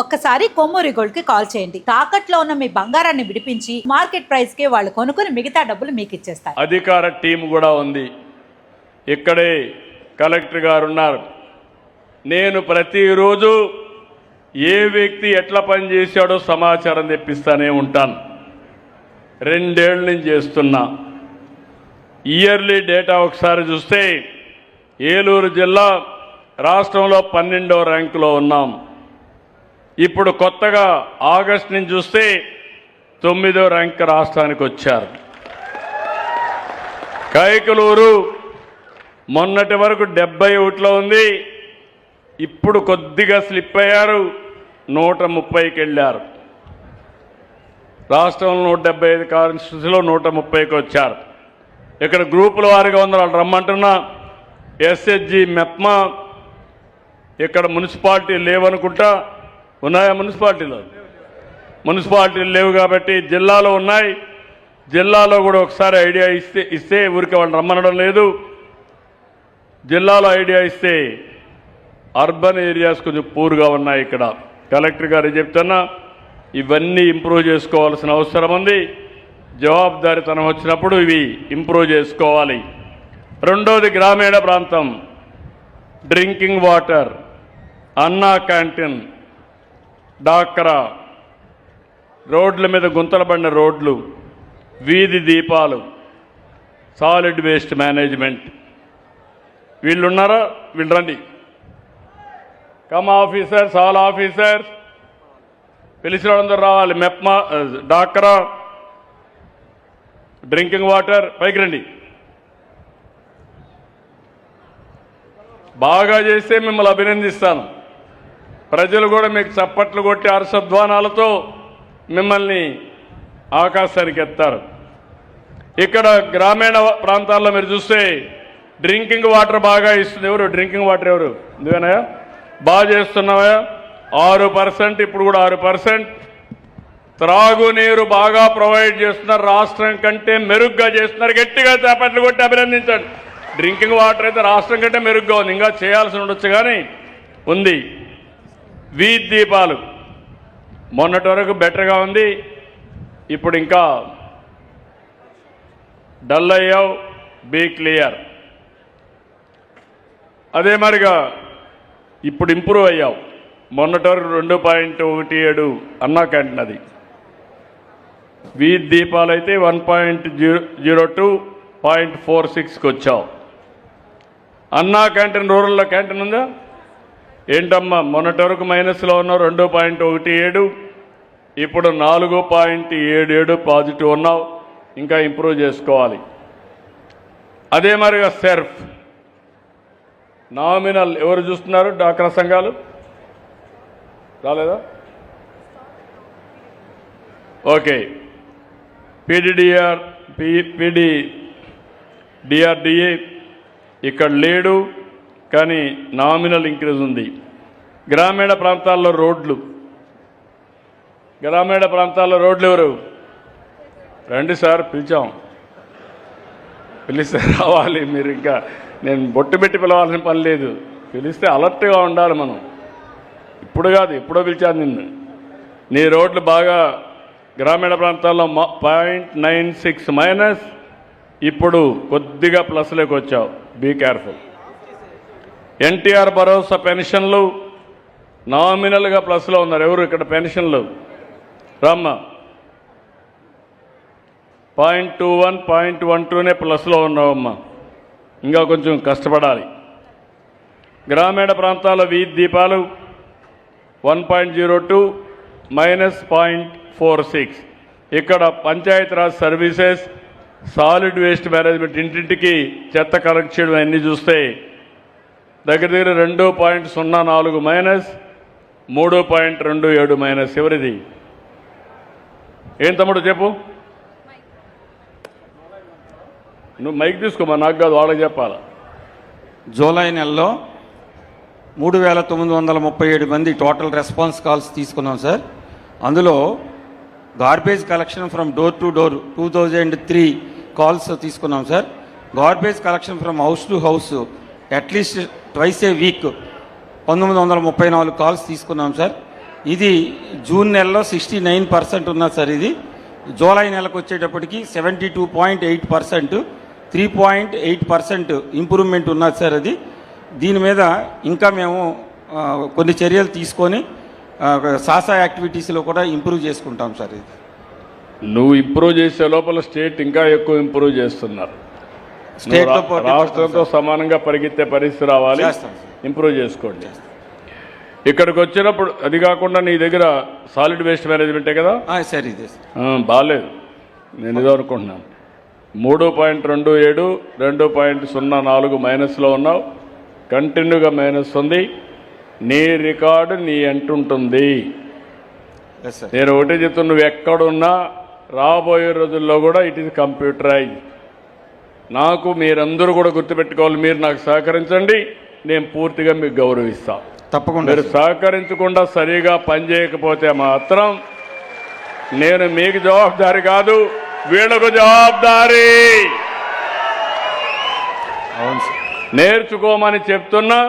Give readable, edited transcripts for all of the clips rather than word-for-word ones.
ఒక్కసారి కొమ్మూరి గోల్డ్ కి కాల్ చేయండి. తాకట్లో ఉన్న మీ బంగారాన్ని విడిపించి మార్కెట్ ప్రైస్ కి వాళ్ళు కొనుక్కుని మిగతా డబ్బులు మీకు ఇచ్చేస్తారు. అధికార టీం కూడా ఉంది. ఇక్కడే కలెక్టర్ గారు ఉన్నారు. నేను ప్రతిరోజు ఏ వ్యక్తి ఎట్లా పనిచేశాడో సమాచారం తెప్పిస్తానే ఉంటాను. 2 ఏళ్ళ నుంచి చేస్తున్నా. ఇయర్లీ డేటా ఒకసారి చూస్తే ఏలూరు జిల్లా రాష్ట్రంలో 12వ ర్యాంకులో ఉన్నాం. ఇప్పుడు కొత్తగా ఆగస్టు నుంచి చూస్తే 9వ ర్యాంక్ రాష్ట్రానికి వచ్చారు. కైకలూరు మొన్నటి వరకు 71లో ఉంది. ఇప్పుడు కొద్దిగా స్లిప్ అయ్యారు, 130కి వెళ్ళారు. రాష్ట్రంలో 175 కాన్స్టిట్యూన్సీలో 130కి వచ్చారు. ఇక్కడ గ్రూపుల వారిగా ఉంది, వాళ్ళు రమ్మంటున్నా. ఎస్హెచ్జి మెప్మా ఇక్కడ మున్సిపాలిటీ లేవనుకుంటా. ఉన్నాయా మున్సిపాలిటీలో? మున్సిపాలిటీలు లేవు కాబట్టి జిల్లాలో ఉన్నాయి. జిల్లాలో కూడా ఒకసారి ఐడియా ఇస్తే ఊరికి వాళ్ళు రమ్మనడం లేదు. జిల్లాలో ఐడియా ఇస్తే అర్బన్ ఏరియాస్ కొంచెం పూర్గా ఉన్నాయి. ఇక్కడ కలెక్టర్ గారు చెప్తున్నా, ఇవన్నీ ఇంప్రూవ్ చేసుకోవాల్సిన అవసరం ఉంది. జవాబుదారీతనం వచ్చినప్పుడు ఇవి ఇంప్రూవ్ చేసుకోవాలి. రెండోది గ్రామీణ ప్రాంతం, డ్రింకింగ్ వాటర్, అన్నా క్యాంటీన్, డాక్రా, రోడ్ల మీద గుంతలు పడిన రోడ్లు, వీధి దీపాలు, సాలిడ్ వేస్ట్ మేనేజ్మెంట్. వీళ్ళు ఉన్నారా? వీళ్ళు రండి. కమ్ ఆఫీసర్స్, ఆల్ ఆఫీసర్స్, పిలిచిన వాళ్ళందరూ రావాలి. మెప్మా, డాక్రా, డ్రింకింగ్ వాటర్, పైకి రండి. బాగా చేస్తే మిమ్మల్ని అభినందిస్తాను. ప్రజలు కూడా మీకు చప్పట్లు కొట్టి హర్షధ్వానాలతో మిమ్మల్ని ఆకాశానికి ఎత్తారు. ఇక్కడ గ్రామీణ ప్రాంతాల్లో మీరు చూస్తే డ్రింకింగ్ వాటర్ బాగా ఇస్తుంది. ఎవరు డ్రింకింగ్ వాటర్? ఎవరు? నువ్వేనాయా? బాగా చేస్తున్నావా? 6%, ఇప్పుడు కూడా 6%. త్రాగునీరు బాగా ప్రొవైడ్ చేస్తున్నారు. రాష్ట్రం కంటే మెరుగ్గా చేస్తున్నారు. గట్టిగా చప్పట్లు కొట్టి అభినందించండి. డ్రింకింగ్ వాటర్ అయితే రాష్ట్రం కంటే మెరుగ్గా ఉంది. ఇంకా చేయాల్సి ఉండొచ్చు కానీ ఉంది. వీధి దీపాలు మొన్నటి వరకు బెటర్గా ఉంది. ఇప్పుడు ఇంకా డల్ అయ్యావు, బీ క్లియర్. అదే మరిగా ఇప్పుడు ఇంప్రూవ్ అయ్యావు. మొన్నటి వరకు 2.17 అన్నా క్యాంటీన్, అది వీధి దీపాలు అయితే 1.02, 0.46కి వచ్చావు. అన్నా క్యాంటీన్, రూరల్లో క్యాంటీన్ ఉందా? ఏంటమ్మా మొన్నటి వరకు మైనస్లో ఉన్నావు, 2.17, ఇప్పుడు 4.77 పాజిటివ్ ఉన్నావు. ఇంకా ఇంప్రూవ్ చేసుకోవాలి. అదే మరిగా సెర్ఫ్ నామినల్ ఎవరు చూస్తున్నారు? డాక్రా సంఘాలు రాలేదా? ఓకే. డిఆర్డిఏ ఇక్కడ లేడు కానీ నామినల్ ఇంక్రీజ్ ఉంది. గ్రామీణ ప్రాంతాల్లో రోడ్లు ఎవరు? రండి సార్, పిలిస్తే రావాలి. మీరు ఇంకా నేను బొట్టు పెట్టి పిలవాల్సిన పని లేదు. పిలిస్తే అలర్ట్గా ఉండాలి మనం. ఇప్పుడు కాదు, ఎప్పుడో పిలిచాను నిన్ను. నీ రోడ్లు బాగా గ్రామీణ ప్రాంతాల్లో 0.96 మైనస్, ఇప్పుడు కొద్దిగా ప్లస్లోకి వచ్చావు. Be careful. ఎన్టీఆర్ భరోసా పెన్షన్లు నామినల్గా ప్లస్లో ఉన్నారు. ఎవరు ఇక్కడ పెన్షన్లు? రామ్మ 0.21, 0.12నే ప్లస్లో ఉన్నావమ్మా. ఇంకా కొంచెం కష్టపడాలి. గ్రామీణ ప్రాంతాల వీధి దీపాలు 1.02 మైనస్ 0.46. ఇక్కడ Panchayati Raj services, solid waste management, ఇంటింటికి చెత్త కలెక్ట్ చేయడం అన్నీ చూస్తే దగ్గర 2.04 మైనస్, 3.27 మైనస్. ఎవరిది? ఏం తమ్ముడు చెప్పు. నువ్వు మైక్ తీసుకోమా, నాకు కాదు వాళ్ళకి చెప్పాలా. జూలై నెలలో 3,937 మంది టోటల్ రెస్పాన్స్ కాల్స్ తీసుకున్నాం సార్. అందులో garbage collection from door to door 2003 calls తీసుకున్నాం sir. Garbage collection from house to house at least twice a week 1934 calls తీసుకున్నాం సార్. ఇది జూన్ నెలలో 69% ఉన్నది సార్. ఇది జూలై నెలకు వచ్చేటప్పటికి 72.8%, 3.8% ఇంప్రూవ్మెంట్ ఉన్నది సార్. అది దీని మీద ఇంకా మేము కొన్ని చర్యలు తీసుకొని సాసా యాక్టివిటీస్లో కూడా ఇంప్రూవ్ చేసుకుంటాం సార్. ఇది నువ్వు ఇంప్రూవ్ చేసే లోపల స్టేట్ ఇంకా ఎక్కువ ఇంప్రూవ్ చేస్తున్నారు. స్టేట్తో రాష్ట్రంతో సమానంగా పరిగెత్తే పరిస్థితి రావాలి. చేస్తాం సార్. ఇంప్రూవ్ చేసుకోండి. ఇక్కడికి వచ్చినప్పుడు అది కాకుండా నీ దగ్గర సాలిడ్ వేస్ట్ మేనేజ్మెంటే కదా సార్. ఇదే సార్. బాగాలేదు, నేను ఏదో అనుకుంటున్నాను. 3.27, 2.04 మైనస్లో ఉన్నావు. కంటిన్యూగా మైనస్ ఉంది. నీ రికార్డు నీ అంటుంటుంది. Yes sir. నేను ఒకటే చెప్తున్నా, నువ్వు ఎక్కడున్నా రాబోయే రోజుల్లో కూడా ఇట్ ఈస్ కంప్యూటరైజ్. నాకు మీరందరూ కూడా గుర్తుపెట్టుకోవాలి, మీరు నాకు సహకరించండి, నేను పూర్తిగా మీకు గౌరవిస్తాను. తప్పకుండా. మీరు సహకరించకుండా సరిగా పనిచేయకపోతే మాత్రం నేను మీకు జవాబుదారి కాదు, వీళ్ళకు జవాబుదారీ. అవును సార్. నేర్చుకోమని చెప్తున్నా,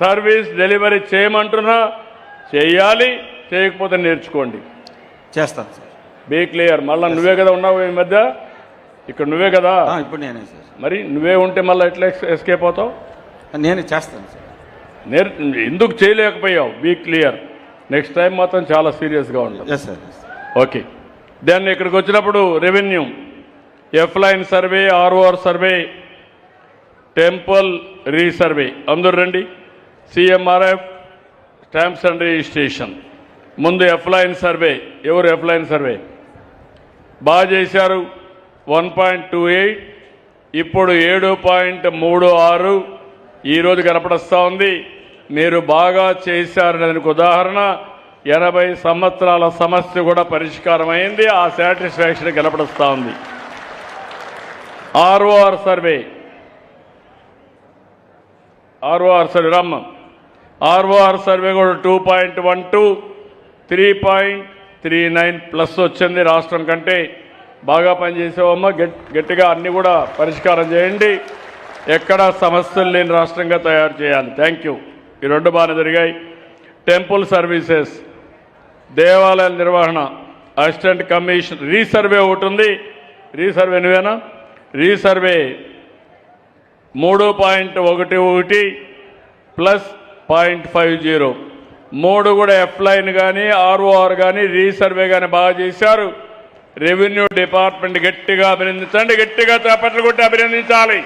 సర్వీస్ డెలివరీ చేయమంటున్నా, చేయాలి. చేయకపోతే నేర్చుకోండి. చేస్తాను సార్. Be clear. మళ్ళీ నువ్వే కదా ఉన్నావు ఈ మధ్య, ఇక్కడ నువ్వే కదా. ఇప్పుడు నేనే సార్. మరి నువ్వే ఉంటే మళ్ళీ ఎట్లా ఎస్కేప్ అవుతావు? నేనే చేస్తాను సార్. ఎందుకు చేయలేకపోయావు? Be clear. నెక్స్ట్ టైం మాత్రం చాలా సీరియస్గా ఉంటుంది. Yes sir. ఓకే. దాన్ని ఇక్కడికి వచ్చినప్పుడు revenue, F line survey, ROR survey, temple resurvey, అందరూ రండి. CMRF, stamps and registration. ముందు ఎఫ్లైన్ సర్వే. ఎవరు ఎఫ్లైన్ సర్వే బాగా చేశారు? 1.28, ఇప్పుడు 7.36 ఈరోజు కనపడస్తూ ఉంది. మీరు బాగా చేశారనేందుకు ఉదాహరణ 80 సంవత్సరాల సమస్య కూడా పరిష్కారం అయింది. ఆ సాటిస్ఫాక్షన్ కనపడస్తూ ఉంది. ఆర్ఓఆర్ సర్వే, రమ్మ. ఆర్ఓఆర్ సర్వే కూడా 2.12, 3.39 ప్లస్ వచ్చింది. రాష్ట్రం కంటే బాగా పనిచేసావమ్మా. గట్టిగా అన్ని కూడా పరిష్కారం చేయండి. ఎక్కడా సమస్యలు లేని రాష్ట్రంగా తయారు చేయాలి. Thank you. ఈ రెండు బాగానే జరిగాయి. టెంపుల్ సర్వీసెస్, దేవాలయాల నిర్వహణ, అసిస్టెంట్ కమిషన్, రీసర్వే ఒకటి ఉంది. రీసర్వే నువ్వేనా? Resurvey 3.11 plus 0.50. 3 కూడా ఎఫ్లైన్ కానీ ఆర్ఓఆర్ కానీ రీసర్వే కానీ బాగా చేశారు. రెవెన్యూ డిపార్ట్మెంట్ గట్టిగా అభినందించండి. గట్టిగా చప్పట్లు కొట్టి అభినందించాలి.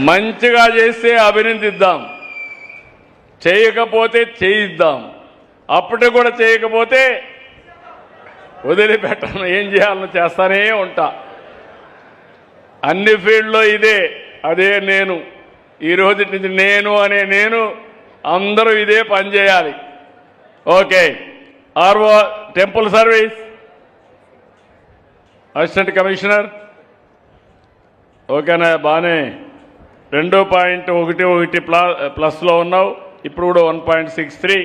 మంచిగా చేస్తే అభినందిద్దాం, చేయకపోతే చేయిద్దాం. అప్పటి కూడా చేయకపోతే వదిలిపెట్టను. ఏం చేయాలని చేస్తానే ఉంటా. అన్ని ఫీల్డ్లో ఇదే. అదే నేను. ఈ రోజు నుంచి నేను అందరూ ఇదే పని చేయాలి. Okay. RO, temple service, assistant commissioner ఓకేనా? బాగానే 2.11 ప్లస్లో ఉన్నావు. ఇప్పుడు కూడా 1.63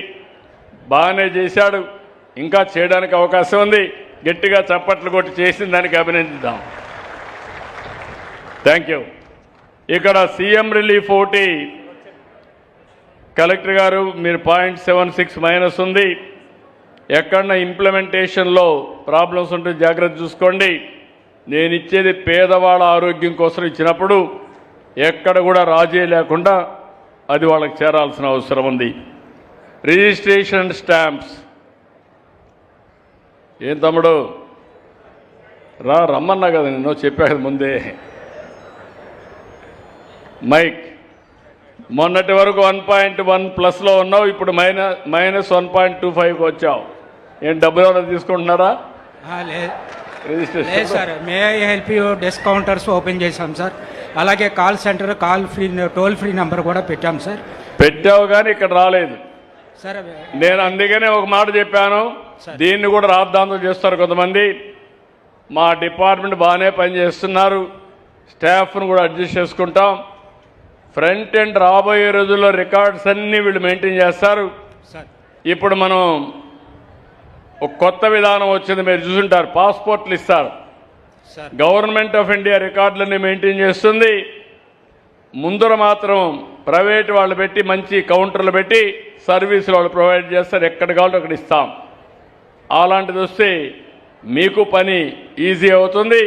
బాగానే చేశాడు. ఇంకా చేయడానికి అవకాశం ఉంది. గట్టిగా చప్పట్లు కొట్టి చేసిన దానికి అభినందిద్దాం. Thank you. ఇక్కడ సీఎం రిలీఫ్ ఒకటి కలెక్టర్ గారు మీరు 0.76 మైనస్ ఉంది. ఎక్కడన్నా ఇంప్లిమెంటేషన్లో ప్రాబ్లమ్స్ ఉంటే జాగ్రత్త చూసుకోండి. నేను ఇచ్చేది పేదవాళ్ళ ఆరోగ్యం కోసం ఇచ్చినప్పుడు ఎక్కడ కూడా రాజీ లేకుండా అది వాళ్ళకి చేరాల్సిన అవసరం ఉంది. రిజిస్ట్రేషన్ స్టాంప్స్ ఏం తమ్ముడు రమ్మన్నా కదా, నేను చెప్పాను ముందే. మైక్ మొన్నటి వరకు 1.1 ప్లస్లో ఉన్నావు, ఇప్పుడు మైనస్ 1.25కి వచ్చావు. ఏం డబ్బులు ఎవరైనా తీసుకుంటున్నారా? లేదు sir. May I help you desk counters open చేశాం సార్. అలాగే call center, toll free number కూడా పెట్టాం సార్. పెట్టావు కానీ ఇక్కడ రాలేదు సార్. నేను అందుకనే ఒక మాట చెప్పాను, దీన్ని కూడా రాద్దాంతం చేస్తారు కొంతమంది. మా డిపార్ట్మెంట్ బాగానే పనిచేస్తున్నారు, స్టాఫ్ను కూడా అడ్జస్ట్ చేసుకుంటాం. ఫ్రంట్ ఎండ్ రాబోయే రోజుల్లో రికార్డ్స్ అన్నీ వీళ్ళు మెయింటైన్ చేస్తారు. ఇప్పుడు మనం ఒక కొత్త విధానం వచ్చింది, మీరు చూసుంటారు. పాస్పోర్ట్లు ఇస్తారు. గవర్నమెంట్ ఆఫ్ ఇండియా రికార్డులన్నీ మెయింటైన్ చేస్తుంది. ముందర మాత్రం ప్రైవేట్ వాళ్ళు పెట్టి మంచి కౌంటర్లు పెట్టి సర్వీసులు వాళ్ళు ప్రొవైడ్ చేస్తారు, ఎక్కడ కావాలంటే అక్కడ ఇస్తాం. అలాంటిది వస్తే మీకు పని ఈజీ అవుతుంది,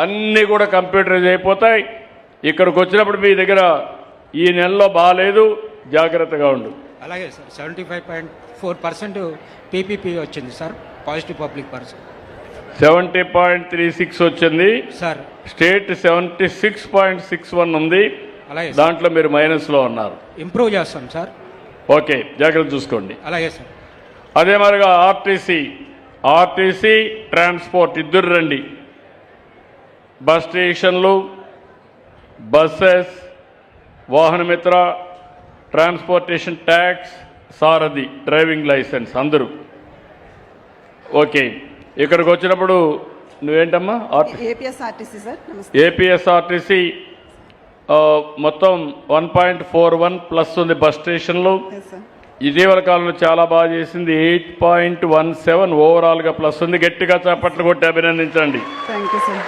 అన్నీ కూడా కంప్యూటరైజ్ అయిపోతాయి. ఇక్కడికి వచ్చినప్పుడు మీ దగ్గర ఈ నెలలో బాగాలేదు, జాగ్రత్తగా ఉండు. అలాగే సార్ 75.4% పీపీపీ వచ్చింది సార్, పాజిటివ్ పబ్లిక్ పర్సన్ 70.36 వచ్చింది సార్. స్టేట్ 76.61 ఉంది, అలాగే సార్. దాంట్లో మీరు మైనస్లో ఉన్నారు. ఇంప్రూవ్ చేస్తాం సార్. ఓకే, జాగ్రత్త చూసుకోండి. అలాగే సార్. అదే మరిగా ఆర్టీసీ ట్రాన్స్పోర్ట్ ఇద్దరు రండి. బస్ స్టేషన్లు, బస్సెస్, వాహనమిత్ర, ట్రాన్స్పోర్టేషన్ ట్యాక్స్, సారథి, డ్రైవింగ్ లైసెన్స్ అందరూ ఓకే. ఇక్కడికి వచ్చినప్పుడు నువ్వేంటమ్మా? APSRTC sir. ఏపీఎస్ఆర్టీసీ మొత్తం 1.41 ప్లస్ ఉంది. బస్ స్టేషన్లు ఇటీవల కాలంలో చాలా బాగా చేసింది, 8.17 ఓవరాల్గా ప్లస్ ఉంది. గట్టిగా చప్పట్లు కొట్టి అభినందించండి. Thank you sir.